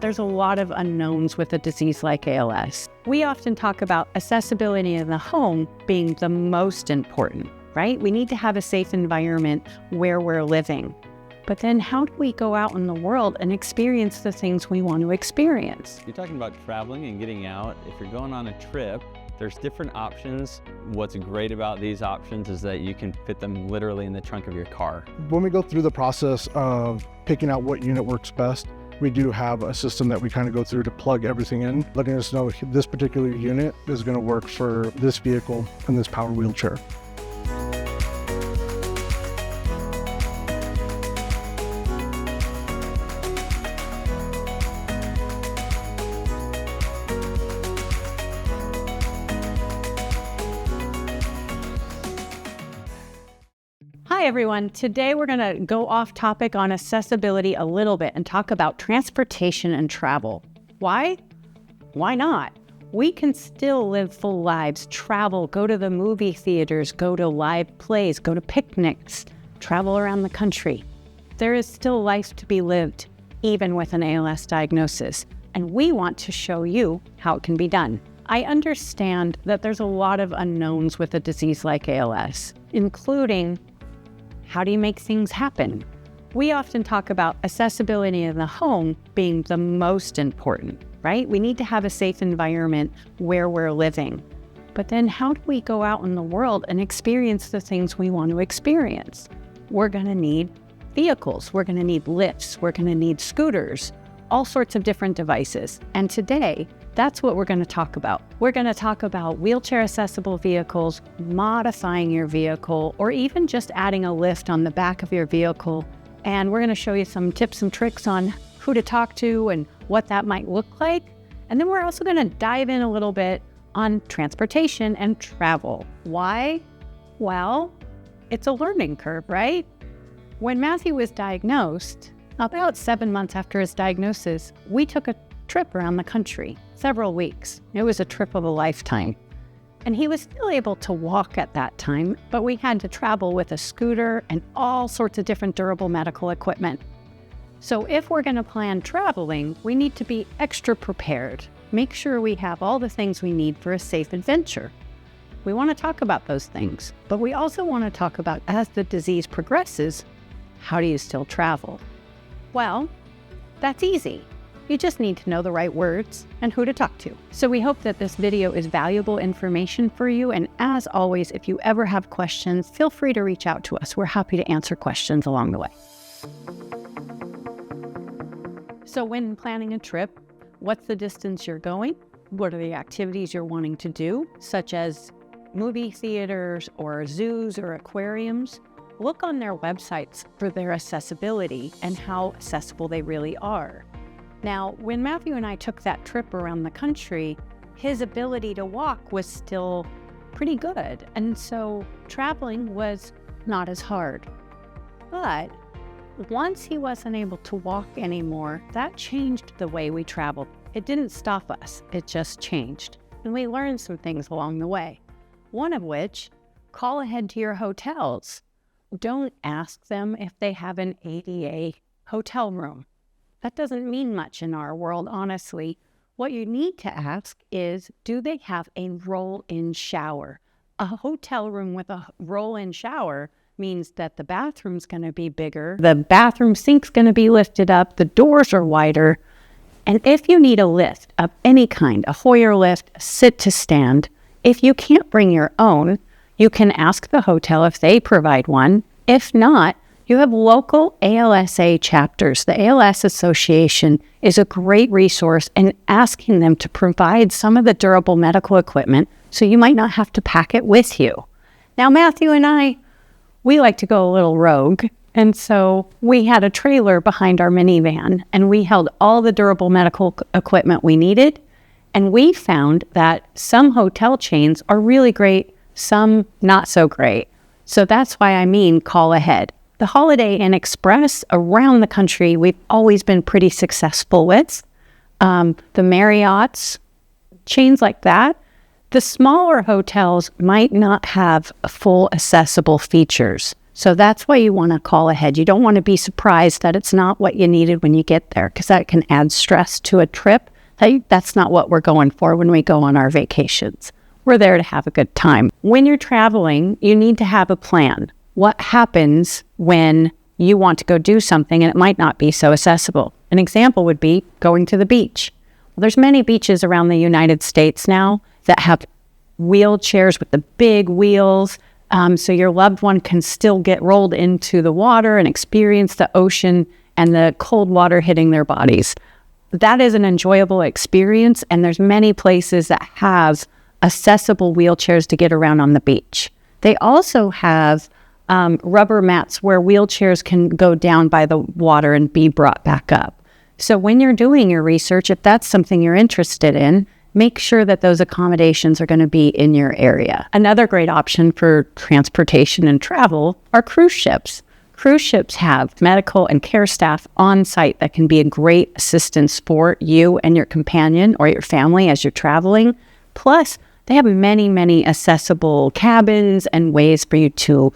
that there's a lot of unknowns with a disease like ALS. We often talk about accessibility in the home being the most important, right? We need to have a safe environment where we're living. But then how do we go out in the world and experience the things we want to experience? You're talking about traveling and getting out. If you're going on a trip, there's different options. What's great about these options is that you can fit them literally in the trunk of your car. When we go through the process of picking out what unit works best, we do have a system that we kind of go through to plug everything in, letting us know this particular unit is going to work for this vehicle and this power wheelchair. Hi everyone, today we're going to go off topic on accessibility a little bit and talk about transportation and travel. Why? Why not? We can still live full lives, travel, go to the movie theaters, go to live plays, go to picnics, travel around the country. There is still life to be lived, even with an ALS diagnosis, and we want to show you how it can be done. I understand that there's a lot of unknowns with a disease like ALS, including how do you make things happen? We often talk about accessibility in the home being the most important, right? We need to have a safe environment where we're living. But then how do we go out in the world and experience the things we want to experience? We're going to need vehicles. We're going to need lifts. We're going to need scooters, all sorts of different devices. And today, that's what we're going to talk about. We're going to talk about wheelchair accessible vehicles, modifying your vehicle, or even just adding a lift on the back of your vehicle. And we're going to show you some tips and tricks on who to talk to and what that might look like. And then we're also going to dive in a little bit on transportation and travel. Why? Well, it's a learning curve, right? When Matthew was diagnosed, about 7 months after his diagnosis, we took a trip around the country, several weeks. It was a trip of a lifetime. And he was still able to walk at that time, but we had to travel with a scooter and all sorts of different durable medical equipment. So if we're going to plan traveling, we need to be extra prepared. Make sure we have all the things we need for a safe adventure. We want to talk about those things, but we also want to talk about, as the disease progresses, how do you still travel? Well, that's easy. You just need to know the right words and who to talk to. So we hope that this video is valuable information for you. And as always, if you ever have questions, feel free to reach out to us. We're happy to answer questions along the way. So when planning a trip, what's the distance you're going? What are the activities you're wanting to do, such as movie theaters or zoos or aquariums? Look on their websites for their accessibility and how accessible they really are. Now, when Matthew and I took that trip around the country, his ability to walk was still pretty good. And so traveling was not as hard. But once he wasn't able to walk anymore, that changed the way we traveled. It didn't stop us, it just changed. And we learned some things along the way. One of which, call ahead to your hotels. Don't ask them if they have an ADA hotel room. That doesn't mean much in our world, honestly. What you need to ask is, do they have a roll-in shower? A hotel room with a roll-in shower means that the bathroom's going to be bigger, the bathroom sink's going to be lifted up, the doors are wider. And if you need a lift of any kind, a Hoyer lift, a sit-to-stand, if you can't bring your own, you can ask the hotel if they provide one. If not, you have local ALSA chapters. The ALS Association is a great resource in asking them to provide some of the durable medical equipment so you might not have to pack it with you. Now, Matthew and I, we like to go a little rogue, and so we had a trailer behind our minivan, and we held all the durable medical equipment we needed, and we found that some hotel chains are really great, some not so great. So that's why I mean call ahead. The Holiday Inn Express around the country, we've always been pretty successful with. The Marriott's, chains like that. The smaller hotels might not have full accessible features. So that's why you want to call ahead. You don't want to be surprised that it's not what you needed when you get there, because that can add stress to a trip. That's not what we're going for when we go on our vacations. We're there to have a good time. When you're traveling, you need to have a plan. What happens when you want to go do something and it might not be so accessible? An example would be going to the beach. Well, there's many beaches around the United States now that have wheelchairs with the big wheels, so your loved one can still get rolled into the water and experience the ocean and the cold water hitting their bodies. That is an enjoyable experience, and there's many places that have accessible wheelchairs to get around on the beach. They also have rubber mats where wheelchairs can go down by the water and be brought back up. So when you're doing your research, if that's something you're interested in, make sure that those accommodations are going to be in your area. Another great option for transportation and travel are cruise ships. Cruise ships have medical and care staff on site that can be a great assistance for you and your companion or your family as you're traveling. Plus, they have many, many accessible cabins and ways for you to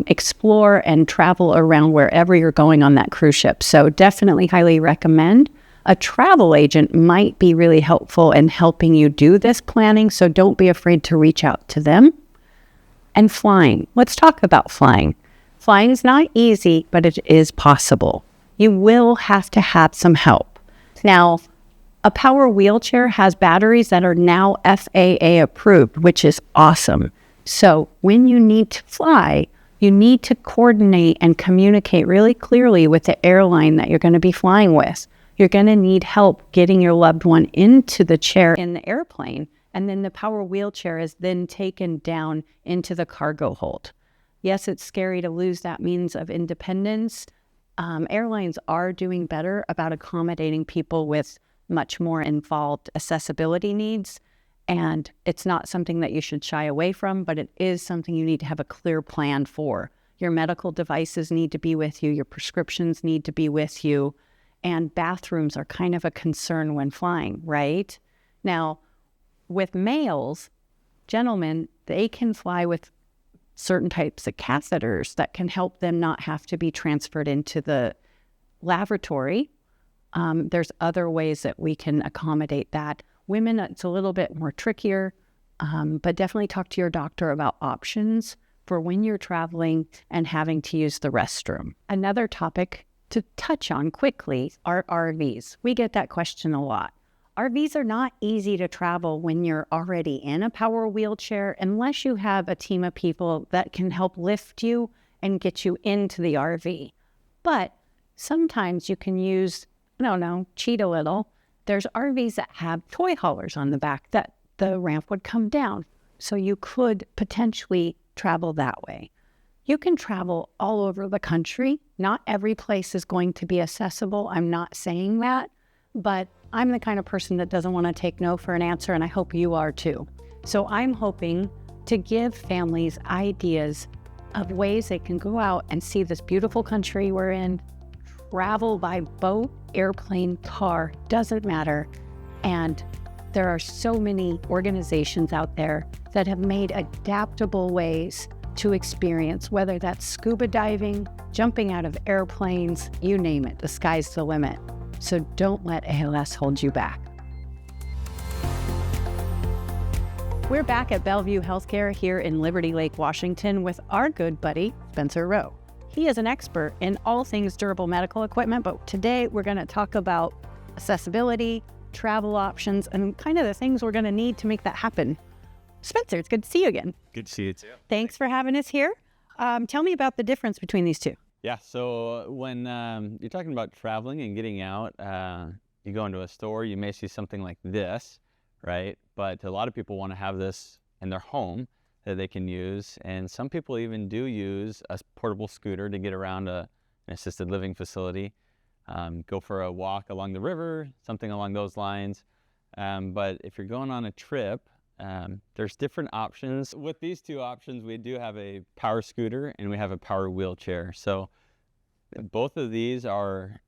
explore and travel around wherever you're going on that cruise ship. So definitely highly recommend. A travel agent might be really helpful in helping you do this planning, so don't be afraid to reach out to them. And flying. Let's talk about flying. Flying is not easy, but it is possible. You will have to have some help. Now, a power wheelchair has batteries that are now FAA approved, which is awesome. So when you need to fly, you need to coordinate and communicate really clearly with the airline that you're going to be flying with. You're going to need help getting your loved one into the chair in the airplane, and then the power wheelchair is then taken down into the cargo hold. Yes, it's scary to lose that means of independence. Airlines are doing better about accommodating people with much more involved accessibility needs, and it's not something that you should shy away from, but it is something you need to have a clear plan for. Your medical devices need to be with you, your prescriptions need to be with you, and bathrooms are kind of a concern when flying, right? Now, with males, gentlemen, they can fly with certain types of catheters that can help them not have to be transferred into the lavatory. There's other ways that we can accommodate that. Women, it's a little bit more trickier, but definitely talk to your doctor about options for when you're traveling and having to use the restroom. Another topic to touch on quickly are RVs. We get that question a lot. RVs are not easy to travel when you're already in a power wheelchair unless you have a team of people that can help lift you and get you into the RV. But sometimes you can use, cheat a little. There's RVs that have toy haulers on the back that the ramp would come down. So you could potentially travel that way. You can travel all over the country. Not every place is going to be accessible. I'm not saying that, but I'm the kind of person that doesn't want to take no for an answer, and I hope you are too. So I'm hoping to give families ideas of ways they can go out and see this beautiful country we're in, travel by boat, airplane, car, doesn't matter. And there are so many organizations out there that have made adaptable ways to experience, whether that's scuba diving, jumping out of airplanes, you name it, the sky's the limit. So don't let ALS hold you back. We're back at Bellevue Healthcare here in Liberty Lake, Washington with our good buddy, Spencer Rowe. He is an expert in all things durable medical equipment, but today we're going to talk about accessibility, travel options, and kind of the things we're going to need to make that happen. Spencer, it's good to see you again. Good to see you too. Thanks for having us here. Tell me about the difference between these two. Yeah, so when you're talking about traveling and getting out, you go into a store, you may see something like this, right? But a lot of people want to have this in their home that they can use. And some people even do use a portable scooter to get around an assisted living facility, go for a walk along the river, something along those lines. But if you're going on a trip, there's different options. With these two options, we do have a power scooter and we have a power wheelchair. So both of these are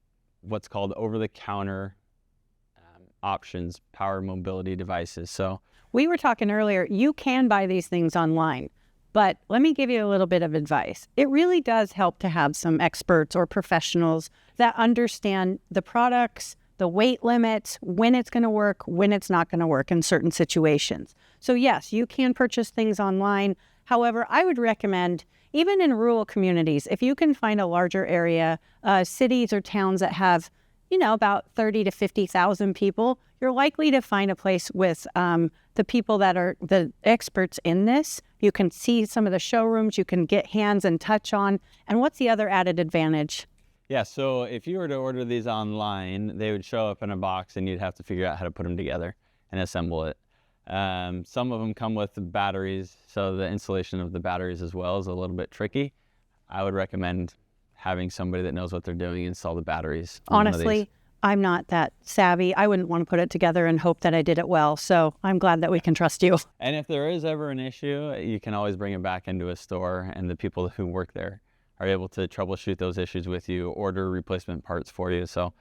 what's called over-the-counter options, power mobility devices. So we were talking earlier, you can buy these things online, But let me give you a little bit of advice. It really does help to have some experts or professionals that understand the products, the weight limits, when it's going to work, when it's not going to work in certain situations. So yes, you can purchase things online. However, I would recommend, even in rural communities, if you can find a larger area, cities or towns that have, about 30 to 50,000 people, you're likely to find a place with the people that are the experts in this. You can see some of the showrooms, you can get hands and touch on. And what's the other added advantage? Yeah, so if you were to order these online, they would show up in a box and you'd have to figure out how to put them together and assemble it. Some of them come with batteries, so the installation of the batteries as well is a little bit tricky. I would recommend having somebody that knows what they're doing install the batteries. Honestly, I'm not that savvy. I wouldn't want to put it together and hope that I did it well. So I'm glad that we can trust you. And if there is ever an issue, you can always bring it back into a store, and the people who work there are able to troubleshoot those issues with you, order replacement parts for you. So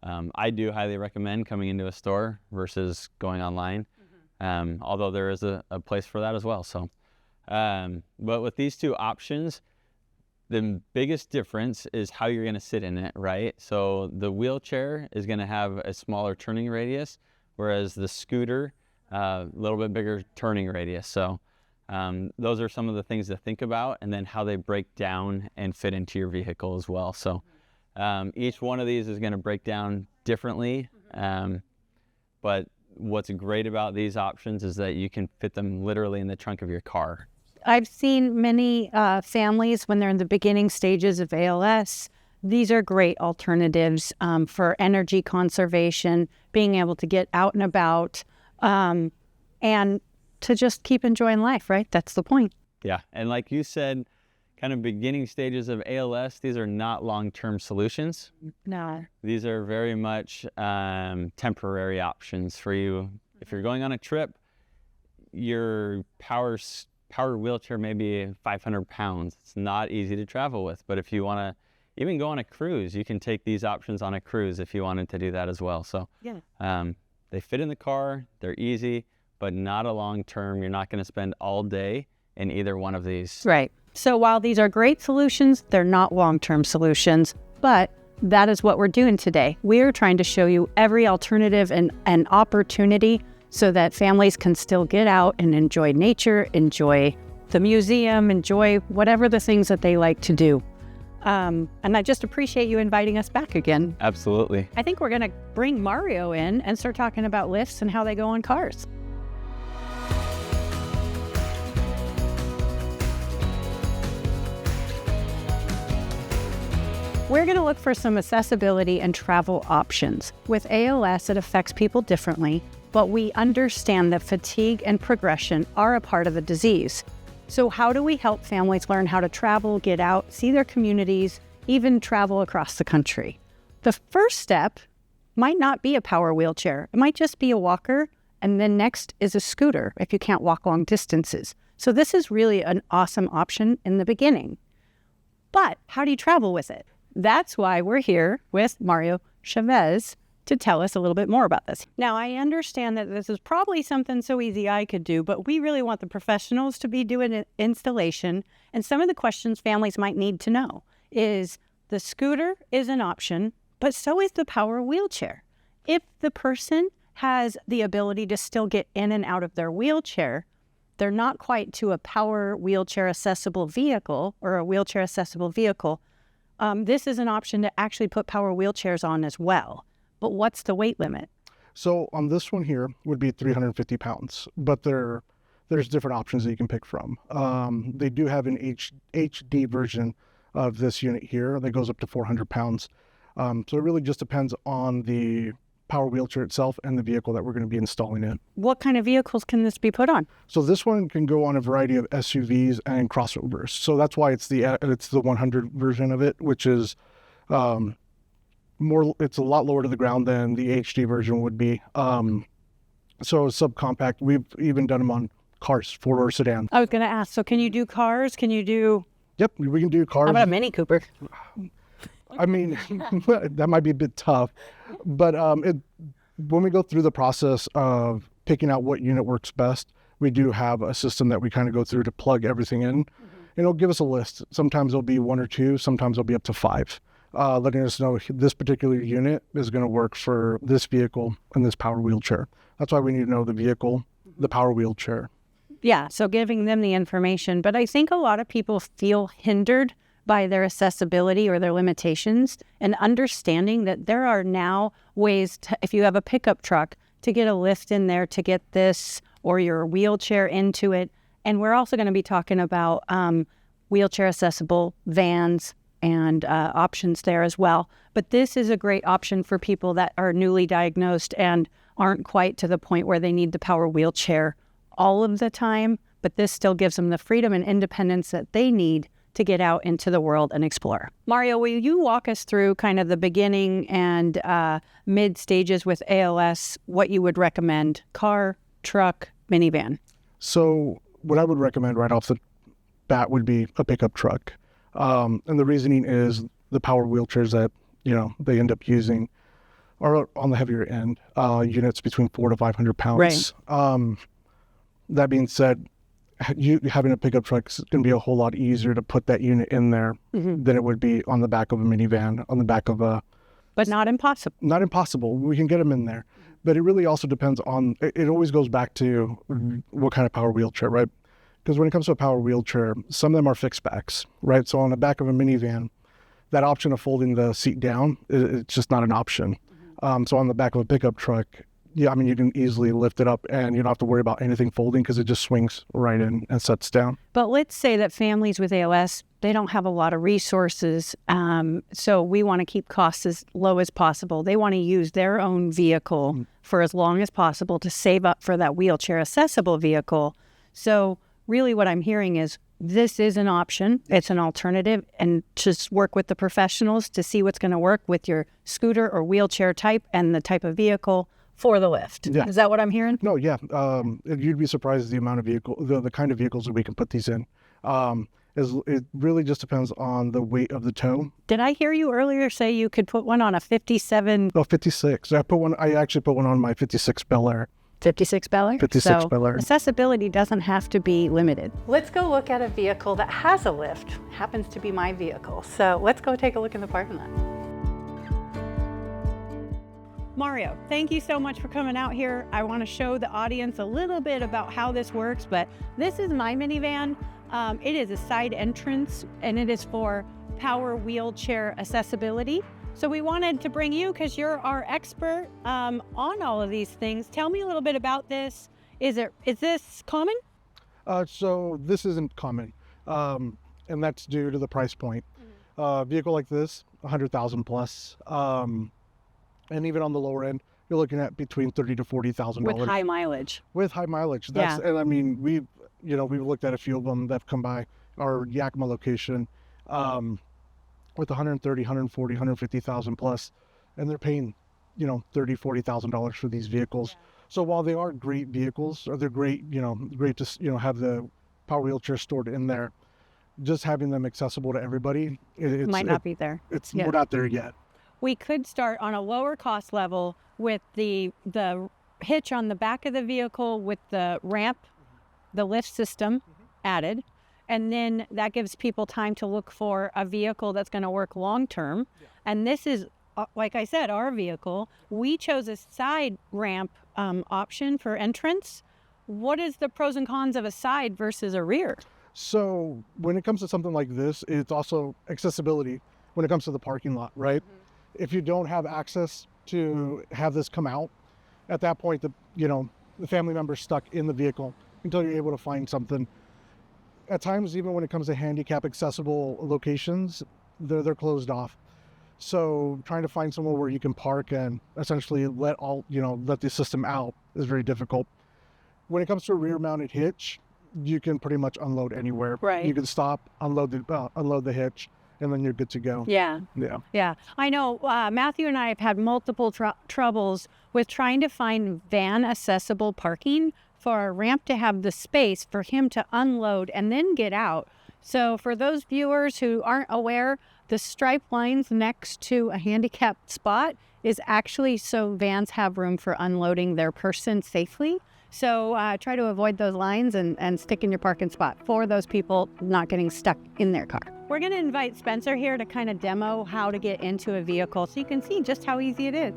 I do highly recommend coming into a store versus going online, although there is a place for that as well. So, but with these two options, the biggest difference is how you're going to sit in it, right? So the wheelchair is going to have a smaller turning radius, whereas the scooter, a little bit bigger turning radius. So those are some of the things to think about, and then how they break down and fit into your vehicle as well. So each one of these is going to break down differently, but what's great about these options is that you can fit them literally in the trunk of your car. I've seen many families when they're in the beginning stages of ALS. These are great alternatives for energy conservation, being able to get out and about, and to just keep enjoying life, right? That's the point. Yeah, and like you said, kind of beginning stages of ALS, these are not long-term solutions. No. These are very much temporary options for you. If you're going on a trip, your power wheelchair may be 500 pounds. It's not easy to travel with, but if you want to even go on a cruise, you can take these options on a cruise if you wanted to do that as well. So yeah, they fit in the car, they're easy, but not a long term. You're not going to spend all day in either one of these. Right. So while these are great solutions, they're not long-term solutions, but that is what we're doing today. We're trying to show you every alternative and opportunity so that families can still get out and enjoy nature, enjoy the museum, enjoy whatever the things that they like to do. And I just appreciate you inviting us back again. Absolutely. I think we're going to bring Mario in and start talking about lifts and how they go on cars. We're going to look for some accessibility and travel options. With ALS, it affects people differently, but we understand that fatigue and progression are a part of the disease. So how do we help families learn how to travel, get out, see their communities, even travel across the country? The first step might not be a power wheelchair. It might just be a walker, and then next is a scooter if you can't walk long distances. So this is really an awesome option in the beginning. But how do you travel with it? That's why we're here with Mario Chavez to tell us a little bit more about this. Now, I understand that this is probably something so easy I could do, but we really want the professionals to be doing an installation. And some of the questions families might need to know is the scooter is an option, but so is the power wheelchair. If the person has the ability to still get in and out of their wheelchair, they're not quite to a power wheelchair accessible vehicle or a wheelchair accessible vehicle. This is an option to actually put power wheelchairs on as well. But what's the weight limit? So on this one here would be 350 pounds, but there's different options that you can pick from. They do have an HD version of this unit here that goes up to 400 pounds. So it really just depends on the power wheelchair itself and the vehicle that we're going to be installing it. What kind of vehicles can this be put on? So this one can go on a variety of SUVs and crossovers. So that's why it's the 100 version of it, which is it's a lot lower to the ground than the HD version would be. So subcompact. We've even done them on cars, 4-door sedan. I was going to ask, so can you do cars? Can you do... Yep, we can do cars. How about a Mini Cooper? I mean, that might be a bit tough, but when we go through the process of picking out what unit works best, we do have a system that we kind of go through to plug everything in. And it'll give us a list. Sometimes it'll be 1 or 2, sometimes it'll be up to 5, letting us know this particular unit is going to work for this vehicle and this power wheelchair. That's why we need to know the vehicle, the power wheelchair. Yeah, so giving them the information. But I think a lot of people feel hindered by their accessibility or their limitations, and understanding that there are now ways to, if you have a pickup truck, to get a lift in there to get this or your wheelchair into it. And we're also going to be talking about wheelchair accessible vans and options there as well. But this is a great option for people that are newly diagnosed and aren't quite to the point where they need the power wheelchair all of the time. But this still gives them the freedom and independence that they need to get out into the world and explore. Mario, will you walk us through kind of the beginning and mid stages with ALS, what you would recommend? Car, truck, minivan? So what I would recommend right off the bat would be a pickup truck. And the reasoning is the power wheelchairs that, they end up using are on the heavier end, units between 400 to 500 pounds. Right. That being said, having a pickup truck is going to be a whole lot easier to put that unit in there than it would be on the back of a minivan, on the back of a... But not impossible. Not impossible. We can get them in there. But it really also depends on, it always goes back to what kind of power wheelchair, right? Because when it comes to a power wheelchair, some of them are fixed backs, right? So on the back of a minivan, that option of folding the seat down, it's just not an option. So on the back of a pickup truck, you can easily lift it up and you don't have to worry about anything folding because it just swings right in and sets down. But let's say that families with ALS, they don't have a lot of resources. So we want to keep costs as low as possible. They want to use their own vehicle for as long as possible to save up for that wheelchair accessible vehicle. So really what I'm hearing is this is an option. It's an alternative, and just work with the professionals to see what's going to work with your scooter or wheelchair type and the type of vehicle for the lift. Yeah. Is that what I'm hearing? No, yeah. You'd be surprised at the amount of the kind of vehicles that we can put these in. It really just depends on the weight of the tow. Did I hear you earlier say you could put one on a 57? No, 56. I actually put one on my 56 Bel Air. 56 Bel Air? 56 Bel Air. Accessibility doesn't have to be limited. Let's go look at a vehicle that has a lift. Happens to be my vehicle. So let's go take a look in the parking lot. Mario, thank you so much for coming out here. I want to show the audience a little bit about how this works, but this is my minivan. It is a side entrance and it is for power wheelchair accessibility. So we wanted to bring you because you're our expert on all of these things. Tell me a little bit about this. Is this common? So this isn't common, and that's due to the price point. A vehicle like this, 100,000 plus, and even on the lower end, you're looking at between $30,000 to $40,000 With high mileage. With high mileage. Yeah. And we've looked at a few of them that have come by our Yakima location. With 130, 140, 150,000 plus, and they're paying, $30,000, $40,000 for these vehicles. Yeah. So while they are great vehicles, or they're great, great to, have the power wheelchair stored in there, just having them accessible to everybody, it might not be there. We're not there yet. We could start on a lower cost level with the hitch on the back of the vehicle with the ramp, the lift system added. And then that gives people time to look for a vehicle that's going to work long term. Yeah. And this is, like I said, our vehicle. We chose a side ramp option for entrance. What is the pros and cons of a side versus a rear? So when it comes to something like this, it's also accessibility when it comes to the parking lot, right? Mm-hmm. If you don't have access to have this come out, at that point, the family member's stuck in the vehicle until you're able to find something. At times, even when it comes to handicap accessible locations, they're closed off. So trying to find somewhere where you can park and essentially let the system out is very difficult. When it comes to a rear mounted hitch, you can pretty much unload anywhere. Right. You can stop, unload the hitch, and then you're good to go. Yeah. I know Matthew and I have had multiple troubles with trying to find van accessible parking for a ramp to have the space for him to unload and then get out. So for those viewers who aren't aware, the stripe lines next to a handicapped spot is actually so vans have room for unloading their person safely. So try to avoid those lines and stick in your parking spot for those people not getting stuck in their car. We're going to invite Spencer here to kind of demo how to get into a vehicle so you can see just how easy it is.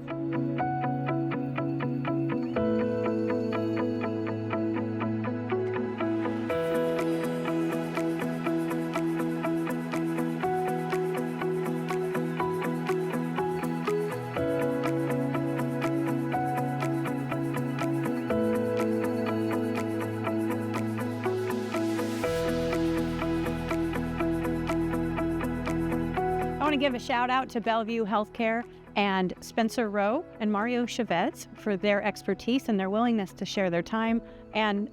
I want to give a shout out to Bellevue Healthcare and Spencer Roe and Mario Chavez for their expertise and their willingness to share their time and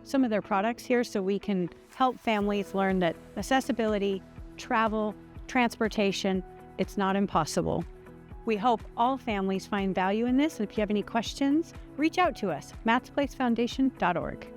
some of their products here so we can help families learn that accessibility, travel, transportation, it's not impossible. We hope all families find value in this, and if you have any questions, reach out to us, mattsplacefoundation.org.